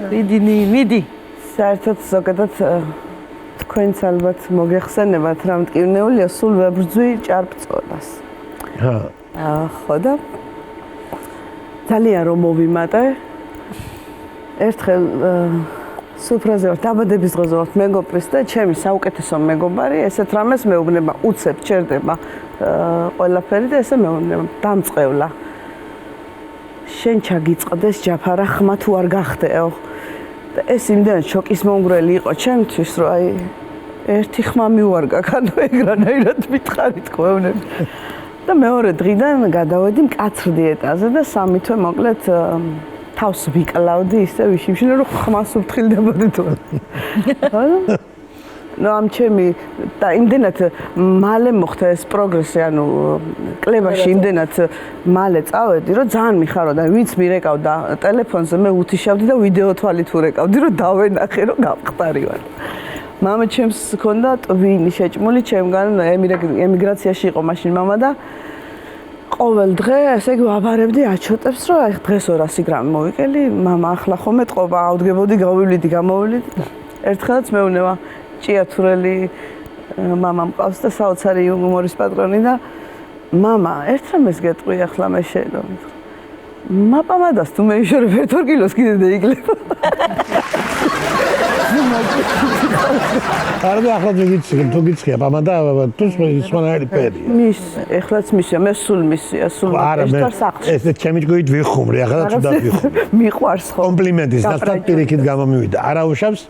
მიდი. საერთოდ ზოგადად თქვენც ალბათ მოგეხსენებათ რა მტკივნეულია სულ ვებრძვი ჭარბწონას. ხო და ძალიან რომ მოვიმატე. ერთხელ სუფრაზე ვარ დაბადების დღეზე ვარ მეგობრის და ჩემი საუკეთესო მეგობარი ესეთ რამეს მეუბნება უცებ ჩერდება ყველაფერი და ესე მეუბნება დამწყევლა. შენ ჩაგიწყდეს ჯაფარა ხმა თუ არ გახდეო. და ეს იმდენად შოკის მომგვრელი იყო ჩემთვის რომ აი ერთი ხმა მივარგა კანო ეგრანაირად მითხარით გვეუბნები. და მეორე დღიდან გადავედი მკაცრ დიეტაზე და 3 თვე მოკლედ თავს ვიკლავდი ისე ვიშიმშილე რომ ხმას უფრთხილდებოდი თუ. ნუ ამ ჩემი და იმდენად მალე მოხდა ეს პროგრესი, ანუ კლებაში იმდენად მალე წავედი, რომ ძალიან მიხაროდა, ვინც მირეკავდა ტელეფონზე, მე უთიშავდი და ვიდეო თვალით ვურეკავდი, რომ დავენახე, რომ გამყტარი ვარ. მამა ჩემს ჰქონდა ტვინი შეჭმული ჩემგან, ემიგრაციაში იყო მაშინ მამა და ყოველ დღე ესე იგი ვაბარებდი აჩოტებს, რომ აი დღეს 200 გრამი მოვიკელი, მამა ახლა ხომე ტყობა, ავდგებოდი, გავივლიდი, გამოვლიდი. ერთხელაც მეუბნება ჭიათურელი მამა მყავს და საოცარი იუმორის პატრონი და მამა ერთ რამეს გეტყვი ახლა მე შენო მაპამადას თუ მე იშორებ 1 კილოს კიდე დაიკლება. არა ახლა თუ გიცხია პამადა თუ სხვანაირი პერია. მის ეხლაც მისია მე სულ მისია სულ ერთად სახლში. ეს ჩემი ჯგუით ვიხუმრი ახლა თუ დავიხუმრი. მიყვარს ხო კომპლიმენტის და პირიქით გამომივიდა. არა უშავს